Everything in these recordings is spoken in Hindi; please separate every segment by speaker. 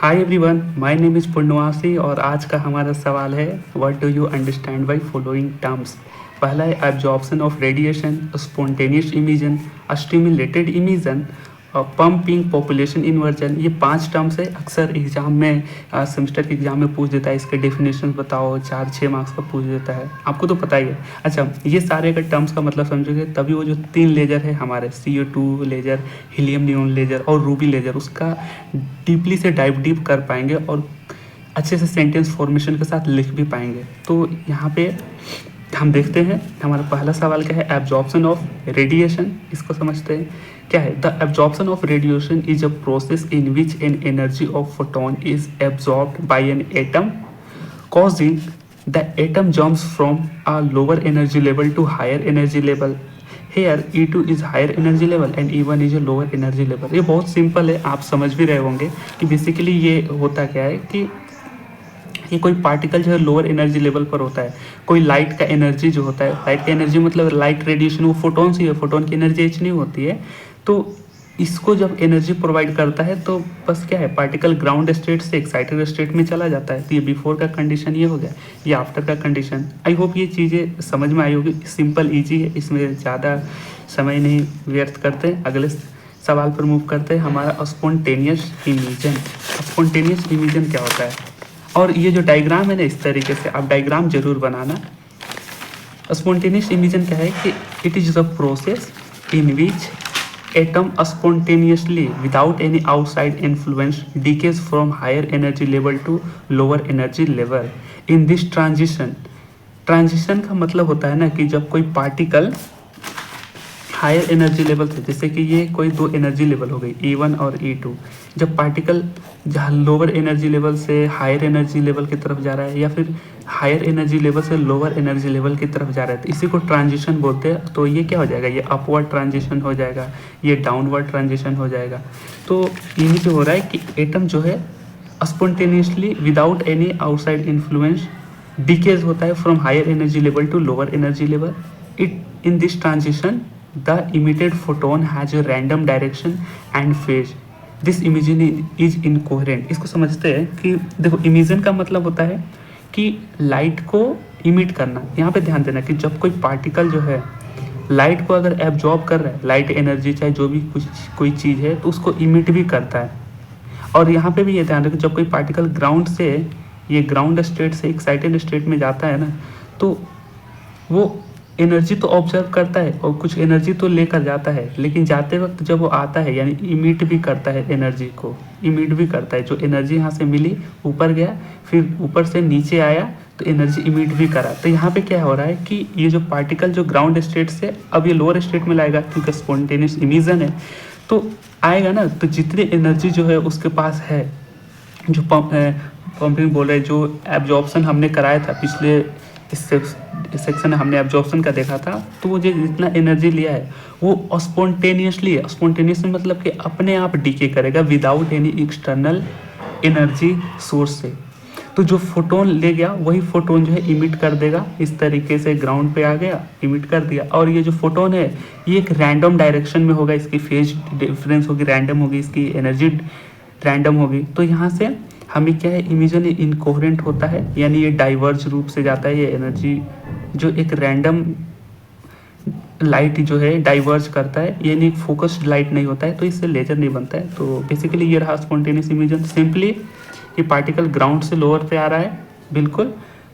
Speaker 1: Hi everyone, my name is Purnavasi और आज का हमारा सवाल है what do you understand by following terms. पहला है absorption of radiation, spontaneous emission, stimulated emission, pumping, population inversion. ये 5 टर्म्स है। अक्सर एग्जाम में सेमेस्टर के एग्जाम में पूछ देता है, इसके डेफिनेशन बताओ, 4-6 मार्क्स का पूछ देता है, आपको तो पता ही है। अच्छा, ये सारे अगर टर्म्स का मतलब समझोगे तभी वो जो 3 लेजर है हमारे, CO2 laser, helium neon laser और रूबी लेजर, उसका डीपली से डाइव डीप कर पाएंगे और अच्छे से सेंटेंस फॉर्मेशन के साथ लिख भी पाएंगे। तो यहाँ पे हम देखते हैं हमारा पहला सवाल क्या है, एब्जॉर्प्शन ऑफ रेडिएशन। इसको समझते हैं क्या है। The absorption of radiation is a process in which N energy of photon is absorbed bye an atom causing the atom jumps from a lower energy level to higher energy level. Here E2 is higher energy level and E1 is a lower energy level. ये बहुत सिंपल है, आप समझ भी रहे होंगे कि बेसिकली ये होता क्या है कि ये कोई पार्टिकल जो है लोअर एनर्जी लेवल पर होता है। कोई लाइट का एनर्जी जो होता है, लाइट का एनर्जी मतलब लाइट रेडिएशन, वो फोटोन से है, फोटोन की एनर्जी एच नहीं होती है। तो इसको जब एनर्जी प्रोवाइड करता है तो बस क्या है, पार्टिकल ग्राउंड स्टेट से एक्साइटेड स्टेट में चला जाता है। तो ये बिफोर का कंडीशन ये हो गया, ये आफ्टर का कंडीशन। आई होप ये चीज़ें समझ में आई होगी। सिंपल ईजी है, इसमें ज़्यादा समय नहीं व्यर्थ करते। अगले सवाल पर मूव करते हैं। हमारा स्पॉन्टेनियस इमिशन। स्पॉन्टेनियस इमिशन क्या होता है, और ये जो डायग्राम है ना, इस तरीके से आप डायग्राम जरूर बनाना। स्पॉन्टेनियस इमिशन क्या है कि it is the process in which atom spontaneously without any outside influence decays from higher energy level to lower energy level. In this transition का मतलब होता है ना कि जब कोई पार्टिकल हायर एनर्जी लेवल से, जैसे कि ये कोई 2 एनर्जी लेवल हो गई E1 और E2, जब पार्टिकल जहाँ लोअर एनर्जी लेवल से हायर एनर्जी लेवल की तरफ जा रहा है या फिर हायर एनर्जी लेवल से लोअर एनर्जी लेवल की तरफ जा रहा है, तो इसी को ट्रांजिशन बोलते हैं। तो ये क्या हो जाएगा, ये अपवर्ड ट्रांजिशन हो जाएगा, ये डाउनवर्ड ट्रांजिशन हो जाएगा। तो यही जो हो रहा है कि एटम जो है spontaneously without any outside influence decays होता है from higher energy level to lower energy level. It in this transition the emitted photon has a random direction and phase. This emission is incoherent. इसको समझते हैं कि देखो, इमिशन का मतलब होता है कि लाइट को इमिट करना। यहाँ पे ध्यान देना कि जब कोई पार्टिकल जो है लाइट को अगर एब्जॉर्ब कर रहा है, लाइट एनर्जी चाहे जो भी कुछ कोई चीज़ है, तो उसको इमिट भी करता है। और यहाँ पे भी ये ध्यान रखो, जब कोई पार्टिकल ग्राउंड से, ये ग्राउंड स्टेट से एक्साइटेड स्टेट में जाता है ना, तो वो एनर्जी तो ऑब्जर्व करता है और कुछ एनर्जी तो लेकर जाता है, लेकिन जाते वक्त जब वो आता है यानी इमिट भी करता है, एनर्जी को इमिट भी करता है। जो एनर्जी यहाँ से मिली ऊपर गया, फिर ऊपर से नीचे आया तो एनर्जी इमिट भी करा। तो यहाँ पे क्या हो रहा है कि ये जो पार्टिकल जो ग्राउंड स्टेट से अब ये लोअर स्टेट में लाएगा, क्योंकि स्पॉन्टेनियस इमिशन है तो आएगा ना, तो जितनी एनर्जी जो है उसके पास है, जो पंपिंग बोल रहे, जो एब्जॉर्प्शन हमने कराया था पिछले इस सेक्शन में हमने एब्जॉर्प्शन का देखा था, तो वो जो जितना एनर्जी लिया है वो स्पॉन्टेनियसली है। स्पॉन्टेनियस मतलब कि अपने आप डीके करेगा without any external energy source से। तो जो फोटोन ले गया वही फोटोन जो है इमिट कर देगा। इस तरीके से ग्राउंड पे आ गया, इमिट कर दिया। और ये जो फोटोन है ये एक रैंडम डायरेक्शन में होगा, इसकी फेज डिफरेंस होगी, रैंडम होगी, इसकी एनर्जी रैंडम होगी। तो यहाँ से हमें क्या है, इमिशन इनकोहेरेंट होता है, यानी ये डाइवर्ज रूप से जाता है। ये एनर्जी जो एक रैंडम लाइट जो है डाइवर्ज करता है, यानी एक फोकस्ड लाइट नहीं होता है, तो इससे लेजर नहीं बनता है। तो बेसिकली ये रहा स्पॉन्टेनियस इमिशन। सिंपली ये पार्टिकल ग्राउंड से लोअर पे आ रहा है, बिल्कुल,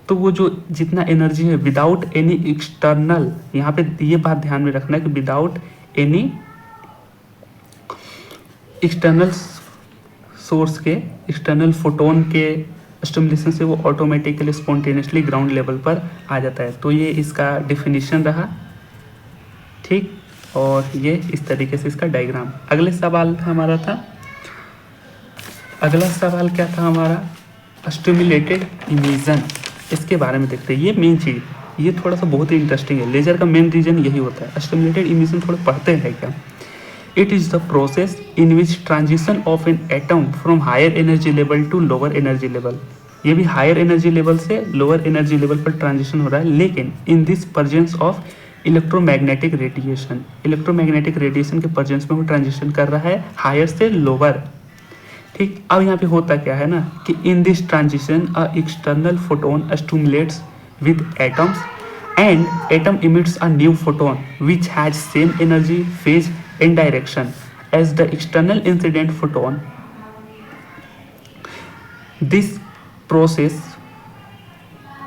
Speaker 1: तो वो जो जितना एनर्जी है विदाउट एनी एक्सटर्नल, यहाँ पे ये बात ध्यान में रखना है कि विदाउट एनी एक्सटर्नल सोर्स के, एक्सटर्नल फोटोन के स्टिमुलेशन से वो ऑटोमेटिकली स्पॉन्टेनियसली ग्राउंड लेवल पर आ जाता है। तो ये इसका डेफिनेशन रहा, ठीक। और ये इस तरीके से इसका डायग्राम। अगले सवाल हमारा था, अगला सवाल क्या था हमारा, स्टिमुलेटेड इमिशन। इसके बारे में देखते हैं। ये मेन चीज़, ये थोड़ा सा बहुत ही इंटरेस्टिंग है। लेजर का मेन रीजन यही होता है। स्टिमुलेटेड इमिशन थोड़ा पढ़ते हैं क्या। It is the process in which transition of an atom from higher energy level to lower energy level. ये भी हायर एनर्जी लेवल से लोअर एनर्जी लेवल पर ट्रांजिशन हो रहा है, लेकिन in this presence of electromagnetic radiation, electromagnetic radiation के प्रेजेंस में वो ट्रांजिशन कर रहा है हायर से लोअर। ठीक, अब यहाँ पे होता क्या है ना कि इन this transition a external photon stimulates with atoms and atom emits a new photon which has same energy, phase and direction as the external incident photon. This process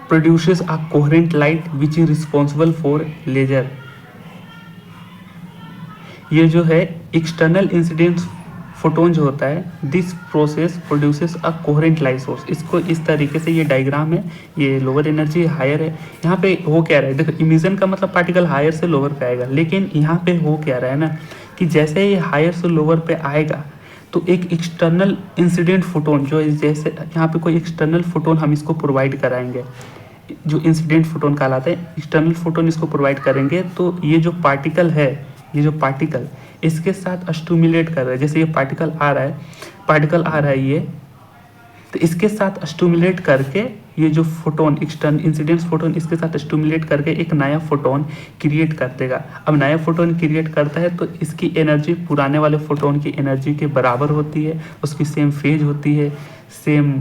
Speaker 1: produces a coherent light which is responsible for laser. ये जो है एक्सटर्नल इंसिडेंट फोटोन जो होता है, this process produces a coherent light source. इसको इस तरीके से, ये डायग्राम है, ये लोअर एनर्जी हायर है। यहाँ पे हो क्या रहा है, देखो इमिशन का मतलब पार्टिकल हायर से लोअर पे आएगा, लेकिन यहाँ पे हो क्या रहा है ना कि जैसे ये हायर से लोअर पे आएगा तो एक एक्सटर्नल इंसिडेंट फोटोन जो जैसे यहाँ पे कोई एक्सटर्नल फोटोन हम इसको प्रोवाइड कराएंगे, जो इंसिडेंट फोटोन कहलाता है, एक्सटर्नल फोटोन इसको प्रोवाइड करेंगे, तो ये जो पार्टिकल है, ये जो पार्टिकल इसके साथ स्टिमुलेट कर रहा है, जैसे ये पार्टिकल आ रहा है ये, तो इसके साथ स्टिमुलेट करके ये जो फोटोन एक्सटर्नल इंसिडेंट फोटोन इसके साथ स्टिमुलेट करके एक नया फोटोन क्रिएट कर देगा। अब नया फोटोन क्रिएट करता है तो इसकी एनर्जी पुराने वाले फोटोन की एनर्जी के बराबर होती है, उसकी सेम फेज होती है, सेम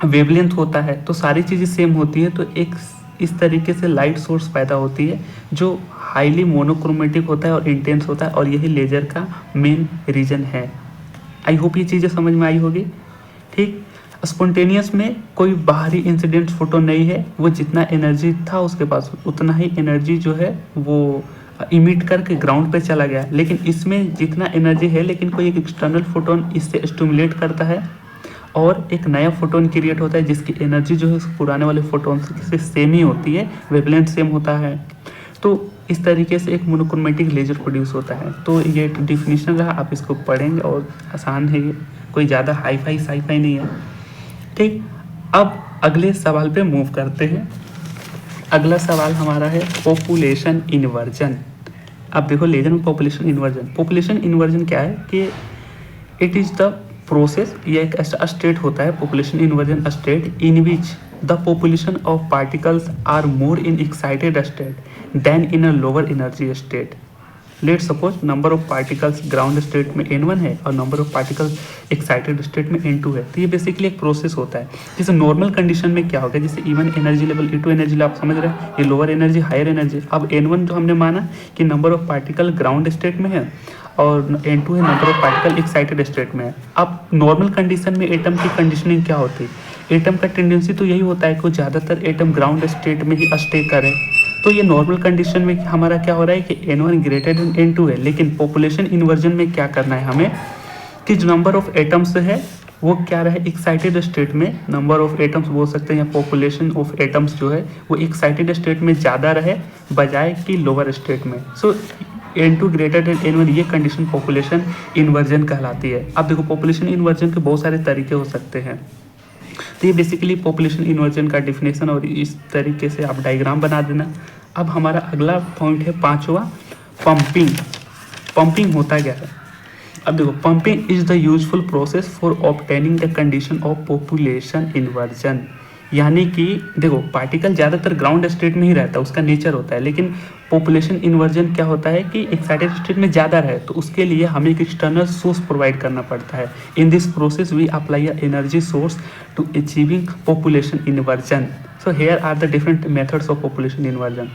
Speaker 1: वेवलेंथ होता है, तो सारी चीज़ें सेम होती है। तो एक इस तरीके से लाइट सोर्स पैदा होती है जो हाईली मोनोक्रोमेटिक होता है और इंटेंस होता है, और यही लेजर का मेन रीजन है। आई होप ये चीज़ें समझ में आई होगी। ठीक, स्पॉन्टेनियस में कोई बाहरी इंसिडेंट फोटोन नहीं है, वो जितना एनर्जी था उसके पास उतना ही एनर्जी जो है वो इमिट करके ग्राउंड पे चला गया। लेकिन इसमें जितना एनर्जी है, लेकिन कोई एक एक्सटर्नल फोटोन इससे स्टिमुलेट करता है और एक नया फोटोन क्रिएट होता है जिसकी एनर्जी जो है पुराने वाले फोटोन से सेम ही होती है, वेवलेंथ सेम होता है। तो इस तरीके से एक मोनोक्रोमेटिक लेजर प्रोड्यूस होता है। तो ये डिफिनीशन रहा, आप इसको पढ़ेंगे और आसान है, ये कोई ज़्यादा हाई फाई साई फाई नहीं है। ठीक, अब अगले सवाल पे मूव करते हैं। अगला सवाल हमारा है पॉपुलेशन इन्वर्जन। अब देखो लेजर में पॉपुलेशन इन्वर्जन क्या है कि इट इज़ द प्रोसेस, ये एक ऐसा स्टेट होता है, population inversion state, in which the population of particles are more in excited state than in a lower energy state. Let suppose number of particles ground state में n1 है और number of particles excited state में n2 है। तो ये बेसिकली एक प्रोसेस होता है। जैसे नॉर्मल कंडीशन में क्या होगा, जैसे E1 energy level, E2 energy level, आप समझ रहे हैं, ये लोअर एनर्जी हायर एनर्जी। अब n1 जो हमने माना कि number of particle ground state में है और n2 है number of particle excited state में है। अब नॉर्मल कंडीशन में एटम की कंडीशनिंग क्या होती है, एटम का टेंडेंसी तो यही होता है कि ज़्यादातर एटम ग्राउंड स्टेट में ही स्टे करे। तो ये नॉर्मल कंडीशन में हमारा क्या हो रहा है कि n1 ग्रेटर देन n2 है। लेकिन पॉपुलेशन इन्वर्जन में क्या करना है हमें कि जो नंबर ऑफ एटम्स है वो क्या रहे एक्साइटेड स्टेट में, नंबर ऑफ एटम्स बोल सकते हैं या पॉपुलेशन ऑफ एटम्स जो है वो एक्साइटेड स्टेट में ज़्यादा रहे बजाय कि लोअर स्टेट में। सो n2 ग्रेटर देन n1, ये कंडीशन पॉपुलेशन इन्वर्जन कहलाती है। अब देखो पॉपुलेशन इन्वर्जन के बहुत सारे तरीके हो सकते हैं। तो ये बेसिकली पॉपुलेशन इन्वर्जन का डिफिनेशन, और इस तरीके से आप डायग्राम बना देना। अब हमारा अगला पॉइंट है 5वां, पंपिंग। पंपिंग होता क्या है, अब देखो pumping is the useful process for obtaining the condition of population inversion. यानी कि देखो पार्टिकल ज़्यादातर ग्राउंड स्टेट में ही रहता है, उसका नेचर होता है, लेकिन पॉपुलेशन इन्वर्जन क्या होता है कि एक्साइटेड स्टेट में ज़्यादा रहे, तो उसके लिए हमें एक एक्सटर्नल सोर्स प्रोवाइड करना पड़ता है। In this process we apply a energy source to achieving population inversion. So here are the different methods of population inversion.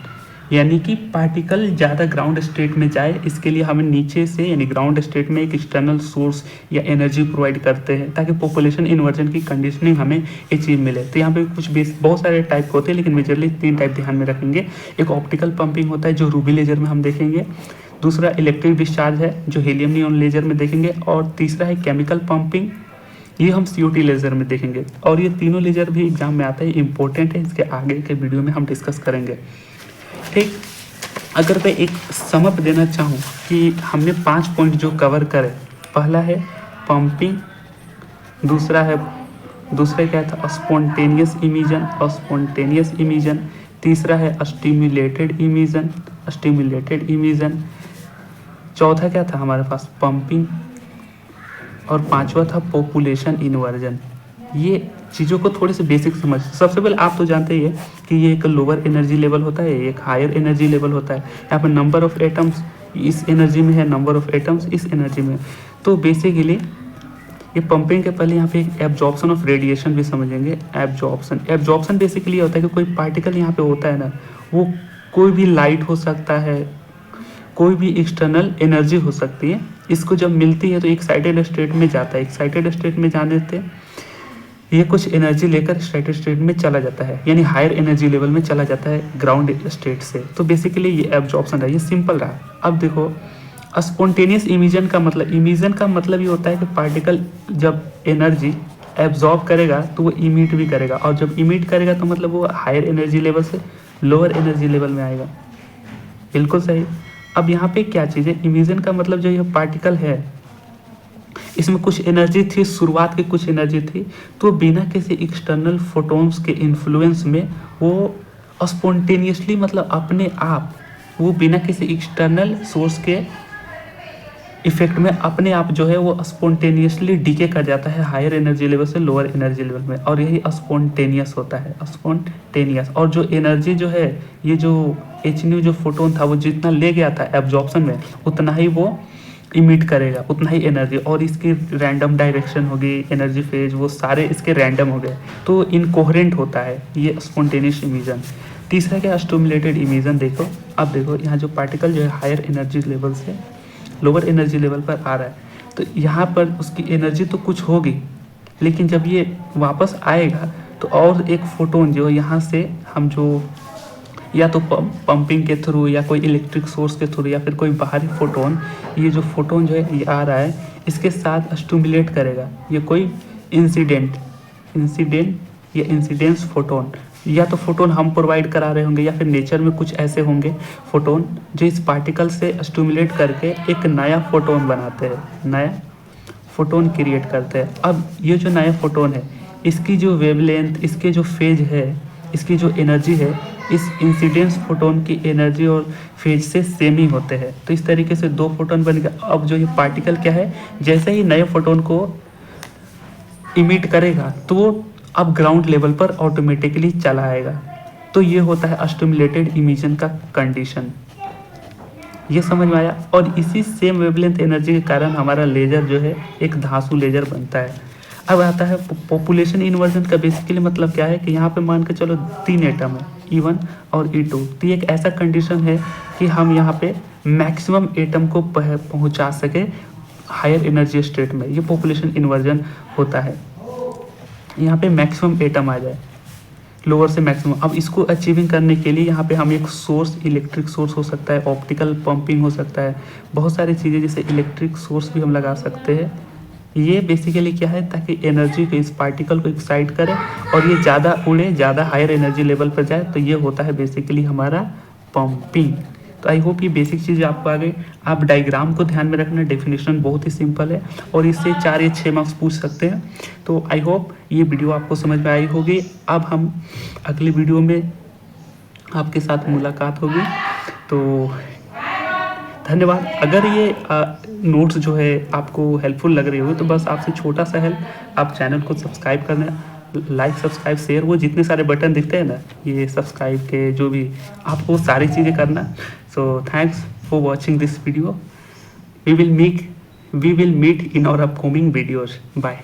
Speaker 1: यानी कि पार्टिकल ज़्यादा ग्राउंड स्टेट में जाए, इसके लिए हमें नीचे से यानी ग्राउंड स्टेट में एक एक्सटर्नल सोर्स या एनर्जी प्रोवाइड करते हैं ताकि पॉपुलेशन इन्वर्जन की कंडीशनिंग हमें अचीव मिले। तो यहाँ पे कुछ बहुत सारे टाइप होते हैं, लेकिन मेजरली 3 टाइप ध्यान में रखेंगे। एक ऑप्टिकल पंपिंग होता है जो रूबी लेजर में हम देखेंगे, दूसरा इलेक्ट्रिक डिस्चार्ज है जो हीलियम नियॉन लेजर में देखेंगे, और तीसरा है केमिकल पंपिंग, ये हम COT लेजर में देखेंगे। और ये तीनों लेजर भी एग्जाम में आता है, इंपॉर्टेंट है, इसके आगे के वीडियो में हम डिस्कस करेंगे। ठीक, अगर मैं एक समअप देना चाहूँ कि हमने 5 पॉइंट जो कवर करे, पहला है पंपिंग, दूसरा क्या था स्पॉन्टेनियस इमिजन, तीसरा है स्टिमुलेटेड इमिजन, चौथा क्या था हमारे पास पंपिंग, और 5वां था पॉपुलेशन इन्वर्जन। ये चीज़ों को थोड़े से बेसिक समझ, सबसे पहले आप तो जानते ही है कि ये एक लोअर एनर्जी लेवल होता है, एक हायर एनर्जी लेवल होता है। यहाँ पर नंबर ऑफ एटम्स इस एनर्जी में है, नंबर ऑफ एटम्स इस एनर्जी में। तो बेसिकली ये पंपिंग के पहले यहाँ पे एक एब्जॉर्प्शन ऑफ रेडिएशन भी समझेंगे। एब्जॉर्प्शन बेसिकली होता है कि कोई पार्टिकल यहाँ पे होता है ना, वो कोई भी लाइट हो सकता है, कोई भी एक्सटर्नल एनर्जी हो सकती है, इसको जब मिलती है तो एक्साइटेड स्टेट में जाता है। एक्साइटेड स्टेट में जाने से ये कुछ एनर्जी लेकर एक्साइटेड स्टेट में चला जाता है, यानी हायर एनर्जी लेवल में चला जाता है ग्राउंड स्टेट से। तो बेसिकली ये एब्जॉर्प्शन है, ये सिंपल रहा। अब देखो स्पॉन्टेनियस इमिशन का मतलब ये होता है कि पार्टिकल जब एनर्जी एब्जॉर्ब करेगा तो वो इमिट भी करेगा, और जब इमिट करेगा तो मतलब वो हायर एनर्जी लेवल से लोअर एनर्जी लेवल में आएगा। बिल्कुल सही। अब यहाँ पे क्या चीज़ है, इमिशन का मतलब जो ये पार्टिकल है इसमें कुछ एनर्जी थी, शुरुआत की कुछ एनर्जी थी, तो बिना किसी एक्सटर्नल फोटोन्स के इन्फ्लुएंस में वो स्पॉन्टेनियसली मतलब अपने आप, वो बिना किसी एक्सटर्नल सोर्स के इफेक्ट में अपने आप जो है वो स्पॉन्टेनियसली डीके कर जाता है हायर एनर्जी लेवल से लोअर एनर्जी लेवल में, और यही स्पॉन्टेनियस होता है, स्पॉन्टेनियस। और जो एनर्जी जो है, ये जो एच न्यू जो फोटोन था वो जितना ले गया था एब्जॉर्प्शन में, उतना ही वो इमिट करेगा, उतना ही एनर्जी, और इसकी रैंडम डायरेक्शन होगी, एनर्जी फेज, वो सारे इसके रैंडम हो गए, तो इनकोहेरेंट होता है ये स्पॉन्टेनियस इमिशन। तीसरा क्या, स्टिमुलेटेड इमिशन। देखो अब देखो यहाँ जो पार्टिकल जो है हायर एनर्जी लेवल से लोअर एनर्जी लेवल पर आ रहा है, तो यहाँ पर उसकी एनर्जी तो कुछ होगी, लेकिन जब ये वापस आएगा तो और एक फोटोन जो यहाँ से हम जो या तो पंपिंग के थ्रू या कोई इलेक्ट्रिक सोर्स के थ्रू या फिर कोई बाहरी फोटोन, ये जो फोटोन जो है ये आ रहा है, इसके साथ स्टिमुलेट करेगा ये कोई इंसिडेंट या इंसिडेंस फोटोन, या तो फोटोन हम प्रोवाइड करा रहे होंगे या फिर नेचर में कुछ ऐसे होंगे फोटोन जो इस पार्टिकल से स्टिमुलेट करके एक नया फोटोन बनाते हैं, नया फोटोन क्रिएट करते हैं। अब ये जो नया फोटोन है, इसकी जो वेवलेंथ, इसके जो फेज है, इसकी जो एनर्जी है, इस इंसिडेंस फोटोन की एनर्जी और फेज से सेम ही होते हैं। तो इस तरीके से दो फोटोन बन गया। अब जो ये पार्टिकल क्या है, जैसे ही नए फोटोन को इमिट करेगा तो वो अब ग्राउंड लेवल पर ऑटोमेटिकली चला आएगा। तो ये होता है स्टिमुलेटेड इमिशन का कंडीशन। ये समझ में आया। और इसी सेम वेवलेंथ एनर्जी के कारण हमारा लेजर जो है एक धांसू लेजर बनता है। अब आता है पॉपुलेशन इन्वर्जन का। बेसिकली मतलब क्या है कि यहाँ पे मान के चलो 3 एटम है, E1 और E2। तो ये एक ऐसा कंडीशन है कि हम यहाँ पे मैक्सिमम एटम को पहुँचा सके हायर एनर्जी स्टेट में। ये पॉपुलेशन इन्वर्जन होता है, यहाँ पे मैक्सिमम एटम आ जाए लोअर से मैक्सिमम। अब इसको अचीविंग करने के लिए यहाँ पे हम एक सोर्स, इलेक्ट्रिक सोर्स हो सकता है, ऑप्टिकल पंपिंग हो सकता है, बहुत सारी चीज़ें जैसे इलेक्ट्रिक सोर्स भी हम लगा सकते हैं। ये बेसिकली क्या है, ताकि एनर्जी को, इस पार्टिकल को एक्साइट करे और ये ज़्यादा उड़े, ज़्यादा हायर एनर्जी लेवल पर जाए। तो ये होता है बेसिकली हमारा पंपिंग। तो आई होप ये बेसिक चीज़ आपको आ गई। आप डायग्राम को ध्यान में रखना, डेफिनेशन बहुत ही सिंपल है और इससे 4 या 6 मार्क्स पूछ सकते हैं। तो आई होप ये वीडियो आपको समझ में आई होगी। अब हम अगली वीडियो में आपके साथ मुलाकात होगी। तो धन्यवाद। अगर ये नोट्स जो है आपको हेल्पफुल लग रही हो तो बस आपसे छोटा सा हेल्प, आप चैनल को सब्सक्राइब करना, लाइक, सब्सक्राइब, शेयर, वो जितने सारे बटन दिखते हैं ना, ये सब्सक्राइब के जो भी, आपको सारी चीज़ें करना। So thanks for watching this video. We will meet in our upcoming videos. Bye.